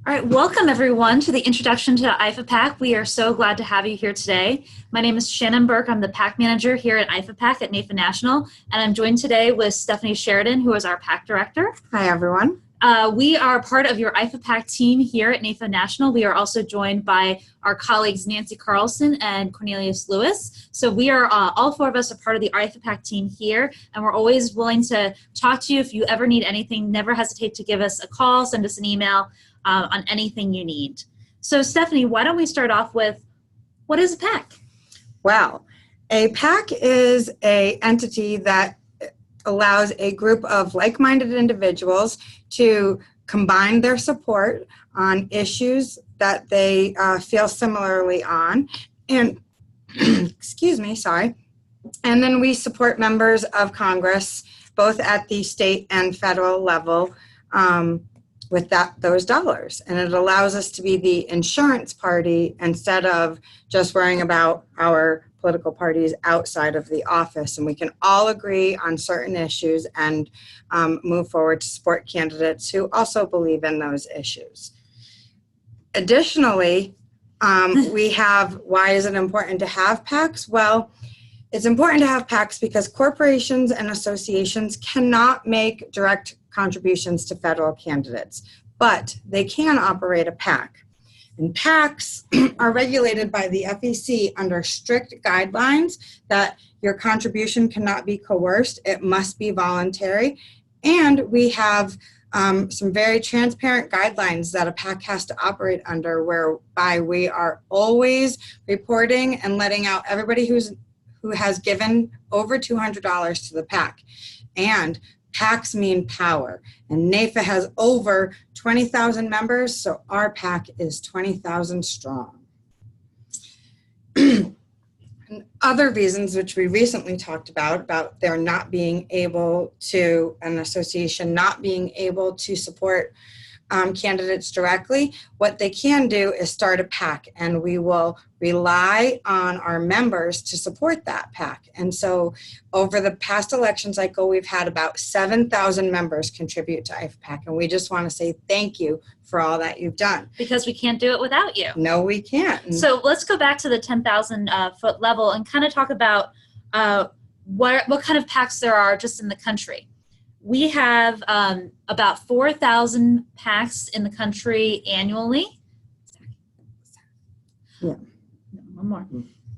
All right, welcome everyone to the introduction to IFAPAC. We are so glad to have you here today. My name is Shannon Burke. I'm the PAC manager here at IFAPAC at NAIFA National, and I'm joined today with Stephanie Sheridan, who is our PAC director. Hi, everyone. We are part of your IFAPAC team here at NAIFA National. We are also joined by our colleagues Nancy Carlson and Cornelius Lewis. So we are, all four of us are part of the IFAPAC team here, and we're always willing to talk to you. If you ever need anything, never hesitate to give us a call, send us an email on anything you need. So Stephanie, why don't we start off with, what is a PAC? Well, a PAC is an entity that allows a group of like-minded individuals to combine their support on issues that they feel similarly on. And, excuse me, sorry. And then we support members of Congress, both at the state and federal level, with those dollars. And it allows us to be the insurance party instead of just worrying about our political parties outside of the office. And we can all agree on certain issues and move forward to support candidates who also believe in those issues. Additionally, we have, why is it important to have PACs? Well, it's important to have PACs because corporations and associations cannot make direct contributions to federal candidates, but they can operate a PAC. And PACs are regulated by the FEC under strict guidelines that your contribution cannot be coerced, it must be voluntary. And we have some very transparent guidelines that a PAC has to operate under, whereby we are always reporting and letting out everybody who has given over $200 to the PAC. And PACs mean power, and NAIFA has over 20,000 members, so our PAC is 20,000 strong. And other reasons which we recently talked about there not being able to, an association not being able to support candidates directly, what they can do is start a PAC, and we will rely on our members to support that PAC. And so over the past election cycle, we've had about 7,000 members contribute to IFAPAC, and we just want to say thank you for all that you've done. Because we can't do it without you. No, we can't. So let's go back to the 10,000 foot level and kind of talk about what kind of PACs there are just in the country. We have about 4,000 PACs in the country annually. Yeah. One more.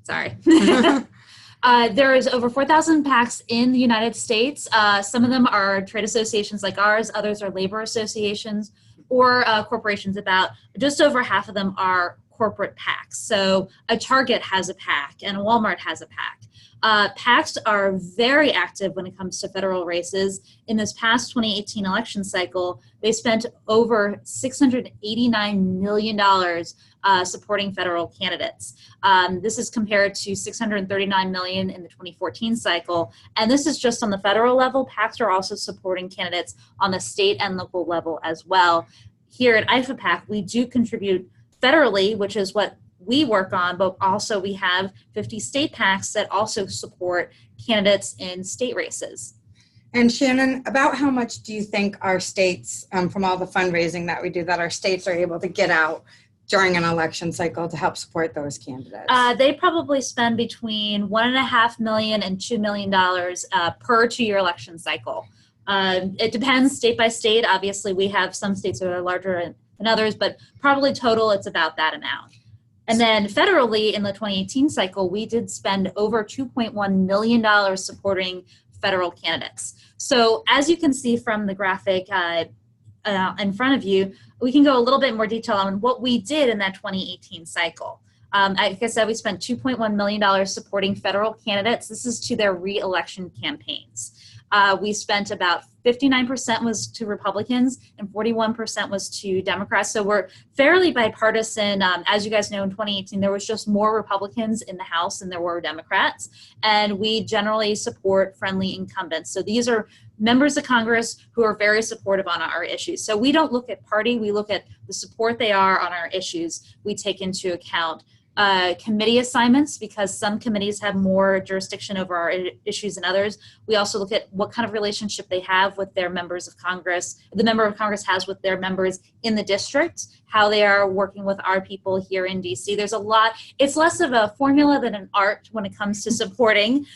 Sorry. There is over 4,000 PACs in the United States. Some of them are trade associations like ours. Others are labor associations or corporations. About just over half of them are corporate PACs. So a Target has a PAC and a Walmart has a PAC. PACs are very active when it comes to federal races. In this past 2018 election cycle, they spent over $689 million supporting federal candidates. This is compared to $639 million in the 2014 cycle. And this is just on the federal level. PACs are also supporting candidates on the state and local level as well. Here at IFAPAC, we do contribute federally, which is what we work on, but also we have 50 state PACs that also support candidates in state races. And Shannon, about how much do you think our states, from all the fundraising that we do, that our states are able to get out during an election cycle to help support those candidates? They probably spend between $1.5 million and $2 million per 2-year election cycle. It depends state by state. Obviously, we have some states that are larger than others, but probably total it's about that amount. And then federally, in the 2018 cycle, we did spend over $2.1 million supporting federal candidates. So as you can see from the graphic in front of you, we can go a little bit more detail on what we did in that 2018 cycle. Like I said, we spent $2.1 million supporting federal candidates. This is to their re-election campaigns. We spent about 59% was to Republicans and 41% was to Democrats. So we're fairly bipartisan. As you guys know, in 2018, there was just more Republicans in the House than there were Democrats. And we generally support friendly incumbents. So these are members of Congress who are very supportive on our issues. So we don't look at party, we look at the support they are on our issues. We take into account committee assignments, because some committees have more jurisdiction over our issues than others. We also look at what kind of relationship they have with their members of Congress, the member of Congress has with their members in the district, how they are working with our people here in DC. There's a lot, it's less of a formula than an art when it comes to supporting,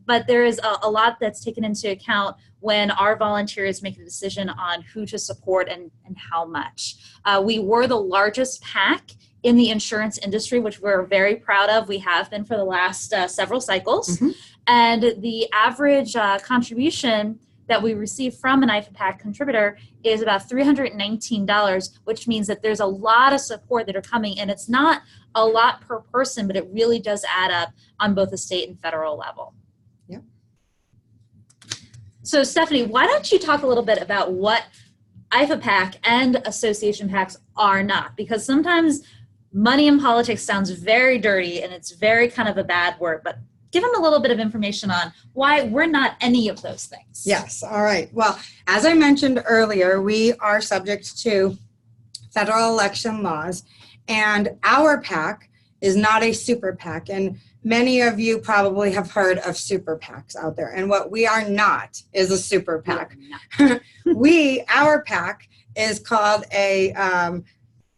but there is a lot that's taken into account when our volunteers make a decision on who to support and how much. We were the largest PAC in the insurance industry, which we're very proud of. We have been for the last several cycles. Mm-hmm. And the average contribution that we receive from an IFAPAC contributor is about $319, which means that there's a lot of support that are coming, and it's not a lot per person, but it really does add up on both the state and federal level. Yeah. So Stephanie, why don't you talk a little bit about what IFAPAC and association PACs are not? Because sometimes money in politics sounds very dirty and it's very kind of a bad word, but give them a little bit of information on why we're not any of those things. Yes, all right. Well, as I mentioned earlier, we are subject to federal election laws, and our PAC is not a super PAC. And many of you probably have heard of super PACs out there. And what we are not is a super PAC. Our PAC is called a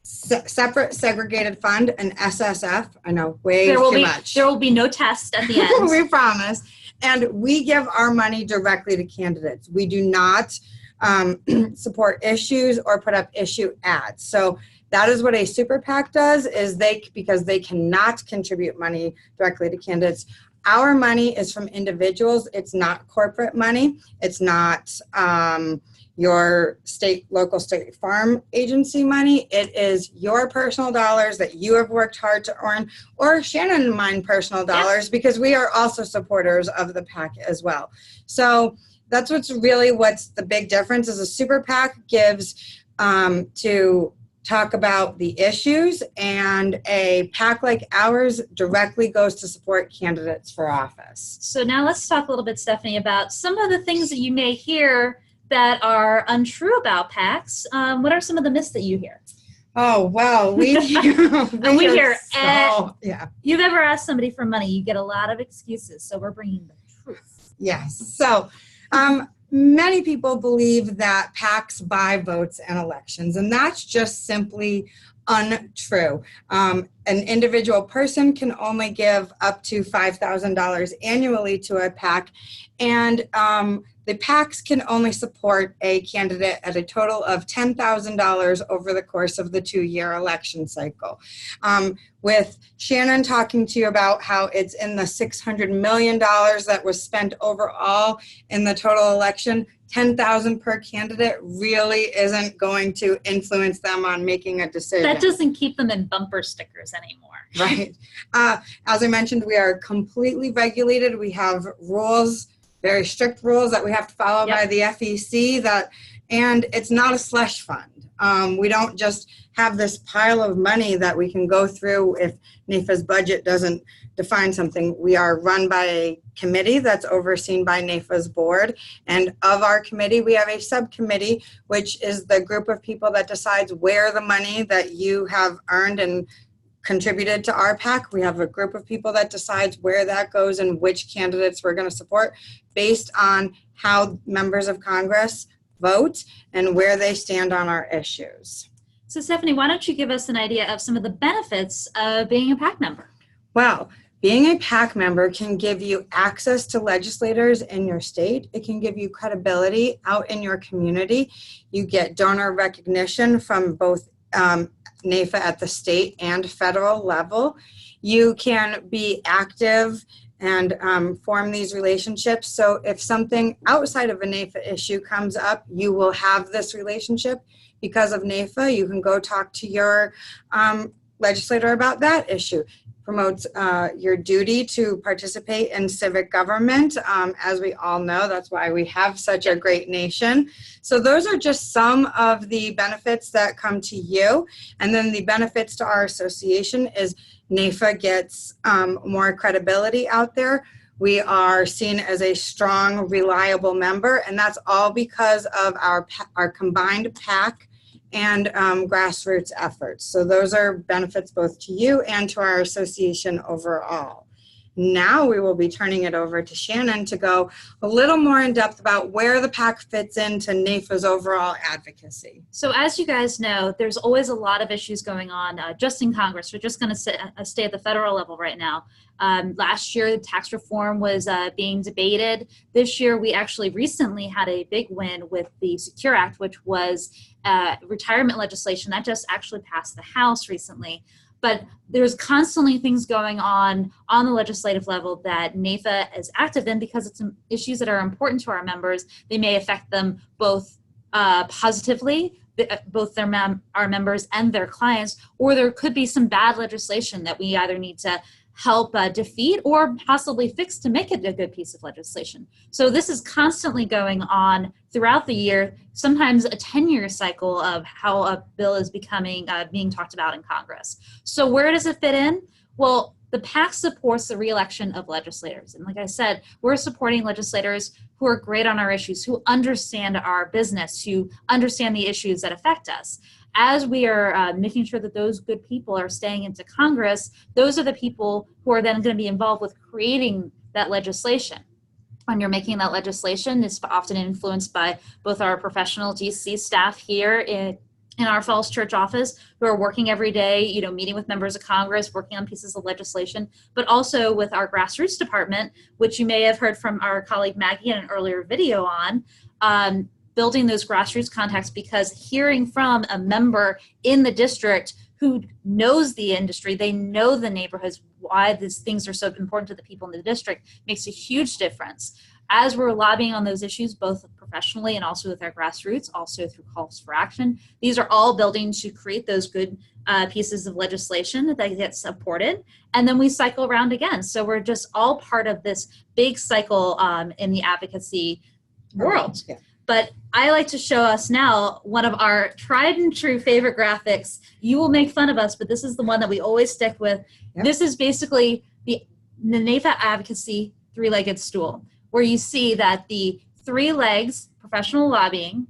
separate segregated fund, an SSF. I know, way too much. There will be no test at the end. We promise. And we give our money directly to candidates. We do not support issues or put up issue ads. So that is what a super PAC does, is because they cannot contribute money directly to candidates. Our money is from individuals. It's not corporate money. It's not your local state farm agency money. It is your personal dollars that you have worked hard to earn, or Shannon and mine personal dollars, because we are also supporters of the PAC as well. So that's what's the big difference is a super PAC gives to talk about the issues, and a PAC like ours directly goes to support candidates for office. So now let's talk a little bit, Stephanie, about some of the things that you may hear that are untrue about PACs. What are some of the myths that you hear? Oh, well, we hear, yeah. You've ever asked somebody for money, you get a lot of excuses, so we're bringing the truth. Yes. So many people believe that PACs buy votes and elections, and that's just simply untrue. An individual person can only give up to $5,000 annually to a PAC, and the PACs can only support a candidate at a total of $10,000 over the course of the 2-year election cycle. With Shannon talking to you about how it's in the $600 million that was spent overall in the total election, $10,000 per candidate really isn't going to influence them on making a decision. That doesn't keep them in bumper stickers anymore. Right. As I mentioned, we are completely regulated. We have rules, very strict rules that we have to follow by the FEC, and it's not a slush fund. We don't just have this pile of money that we can go through if NAIFA's budget doesn't define something. We are run by a committee that's overseen by NAIFA's board, and of our committee we have a subcommittee, which is the group of people that decides where the money that you have earned and contributed to our PAC. We have a group of people that decides where that goes and which candidates we're going to support based on how members of Congress vote and where they stand on our issues. So Stephanie, why don't you give us an idea of some of the benefits of being a PAC member? Well, being a PAC member can give you access to legislators in your state. It can give you credibility out in your community. You get donor recognition from both NAIFA at the state and federal level. You can be active and form these relationships. So if something outside of a NAIFA issue comes up, you will have this relationship because of NAIFA. You can go talk to your legislator about that issue. Promotes your duty to participate in civic government. As we all know, that's why we have such a great nation. So those are just some of the benefits that come to you. And then the benefits to our association is NAIFA gets more credibility out there. We are seen as a strong, reliable member, and that's all because of our combined PAC and grassroots efforts. So those are benefits both to you and to our association overall. Now we will be turning it over to Shannon to go a little more in depth about where the PAC fits into NAIFA's overall advocacy. So as you guys know, there's always a lot of issues going on just in Congress. We're just going to stay at the federal level right now. Last year, tax reform was being debated. This year, we actually recently had a big win with the Secure Act, which was retirement legislation that just actually passed the House recently. But there's constantly things going on the legislative level that NAIFA is active in because it's issues that are important to our members. They may affect them both positively, both our members and their clients, or there could be some bad legislation that we either need to help defeat or possibly fix to make it a good piece of legislation. So this is constantly going on throughout the year, sometimes a 10-year cycle of how a bill is being talked about in Congress. So where does it fit in? Well, the PAC supports the re-election of legislators. And like I said, we're supporting legislators who are great on our issues, who understand our business, who understand the issues that affect us. As we are making sure that those good people are staying into Congress, those are the people who are then going to be involved with creating that legislation. When you're making that legislation, it's often influenced by both our professional DC staff here in our Falls Church office who are working every day, meeting with members of Congress, working on pieces of legislation, but also with our grassroots department, which you may have heard from our colleague Maggie in an earlier video on, building those grassroots contacts, because hearing from a member in the district who knows the industry, they know the neighborhoods, why these things are so important to the people in the district, makes a huge difference. As we're lobbying on those issues, both professionally and also with our grassroots, also through calls for action, these are all building to create those good pieces of legislation that get supported, and then we cycle around again. So we're just all part of this big cycle in the advocacy world. Yeah. But I like to show us now one of our tried and true favorite graphics. You will make fun of us, but this is the one that we always stick with. Yep. This is basically the NAIFA advocacy three-legged stool, where you see that the three legs, professional lobbying,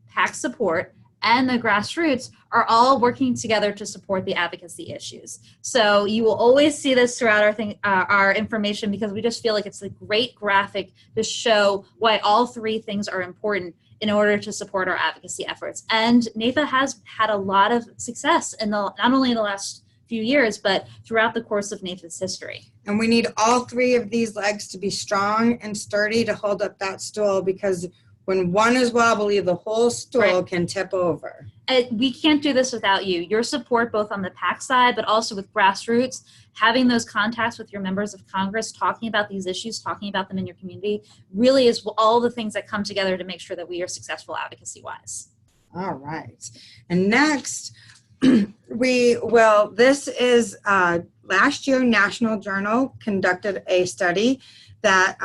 PAC support, and the grassroots are all working together to support the advocacy issues. So you will always see this throughout our information, because we just feel like it's a great graphic to show why all three things are important in order to support our advocacy efforts. And NAIFA has had a lot of success not only in the last few years, but throughout the course of NAIFA's history. And we need all three of these legs to be strong and sturdy to hold up that stool, because when one is wobbly, the whole stool can tip over. We can't do this without you. Your support, both on the PAC side, but also with grassroots, having those contacts with your members of Congress, talking about these issues, talking about them in your community, really is all the things that come together to make sure that we are successful advocacy-wise. All right. And next, this is last year, National Journal conducted a study that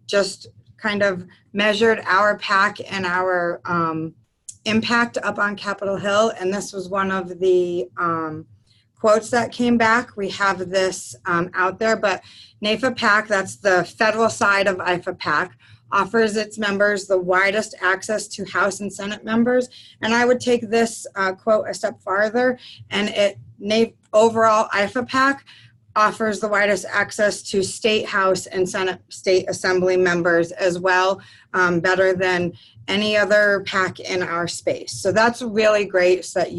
just kind of measured our PAC and our impact up on Capitol Hill. And this was one of the quotes that came back. We have this out there, but NAIFA PAC, that's the federal side of IFAPAC, offers its members the widest access to House and Senate members. And I would take this quote a step farther, and overall IFAPAC offers the widest access to state House and Senate state assembly members as well, better than any other PAC in our space. So that's really great, so that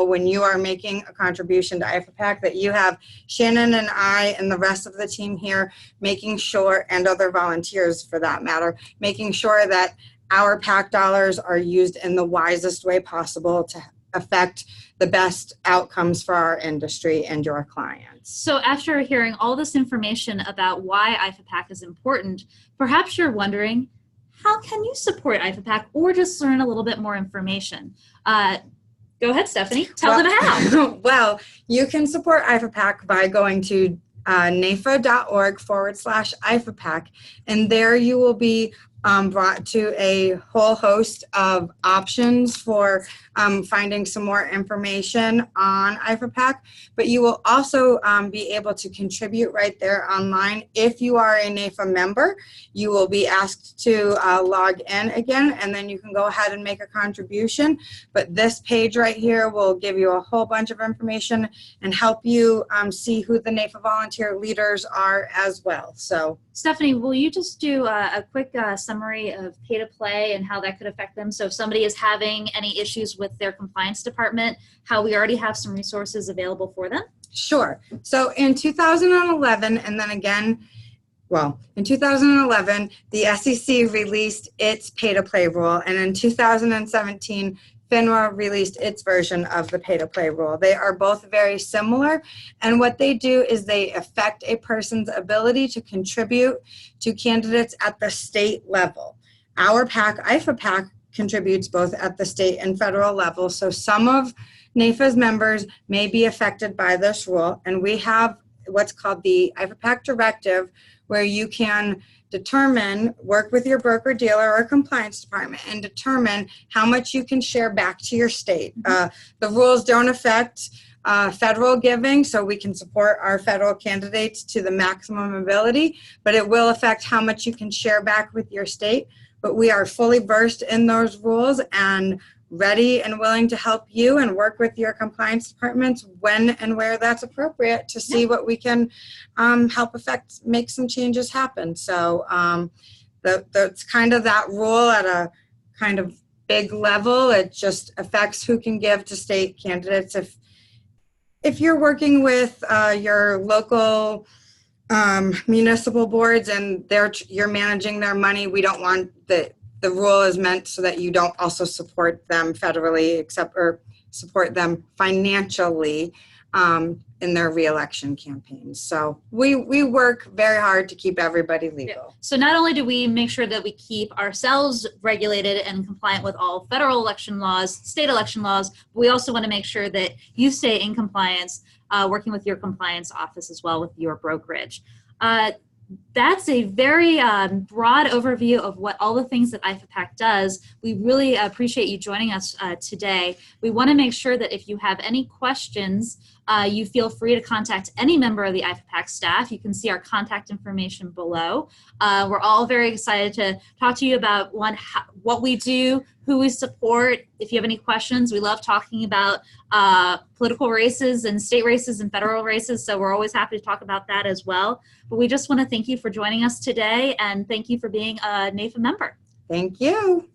when you are making a contribution to IFAPAC, that you have Shannon and I and the rest of the team here making sure, and other volunteers for that matter, making sure that our PAC dollars are used in the wisest way possible to affect the best outcomes for our industry and your clients. So after hearing all this information about why IFAPAC is important, perhaps you're wondering, how can you support IFAPAC or just learn a little bit more information? Go ahead, Stephanie. Tell them how. Well, you can support IFAPAC by going to NAIFA.org/IFAPAC, and there you will be brought to a whole host of options for finding some more information on IFAPAC, but you will also be able to contribute right there online. If you are a NAIFA member, you will be asked to log in again, and then you can go ahead and make a contribution. But this page right here will give you a whole bunch of information and help you see who the NAIFA volunteer leaders are as well. So, Stephanie, will you just do a quick summary of pay to play and how that could affect them? So if somebody is having any issues with their compliance department, how we already have some resources available for them? Sure. So in 2011, and then again, well, in 2011, the SEC released its pay-to-play rule, and in 2017, FINRA released its version of the pay-to-play rule. They are both very similar, and what they do is they affect a person's ability to contribute to candidates at the state level. Our PAC, IFAPAC, contributes both at the state and federal level, so some of NAIFA's members may be affected by this rule, and we have what's called the IFAPAC directive, where you can determine, work with your broker-dealer or compliance department and determine how much you can share back to your state. The rules don't affect federal giving, so we can support our federal candidates to the maximum ability, but it will affect how much you can share back with your state. But we are fully versed in those rules and ready and willing to help you and work with your compliance departments when and where that's appropriate to see what we can help make some changes happen. So that's kind of that rule at a kind of big level. It just affects who can give to state candidates. If you're working with your local municipal boards and you're managing their money, we don't want the rule is meant so that you don't also support them federally, or support them financially in their reelection campaigns. So we work very hard to keep everybody legal. So not only do we make sure that we keep ourselves regulated and compliant with all federal election laws, state election laws, but we also want to make sure that you stay in compliance, working with your compliance office as well with your brokerage. That's a very broad overview of what all the things that IFAPAC does. We really appreciate you joining us today. We want to make sure that if you have any questions, you feel free to contact any member of the IFAPAC staff. You can see our contact information below. We're all very excited to talk to you about what we do, who we support. If you have any questions, we love talking about political races and state races and federal races, so we're always happy to talk about that as well. But we just want to thank you for joining us today, and thank you for being a NAIFA member. Thank you.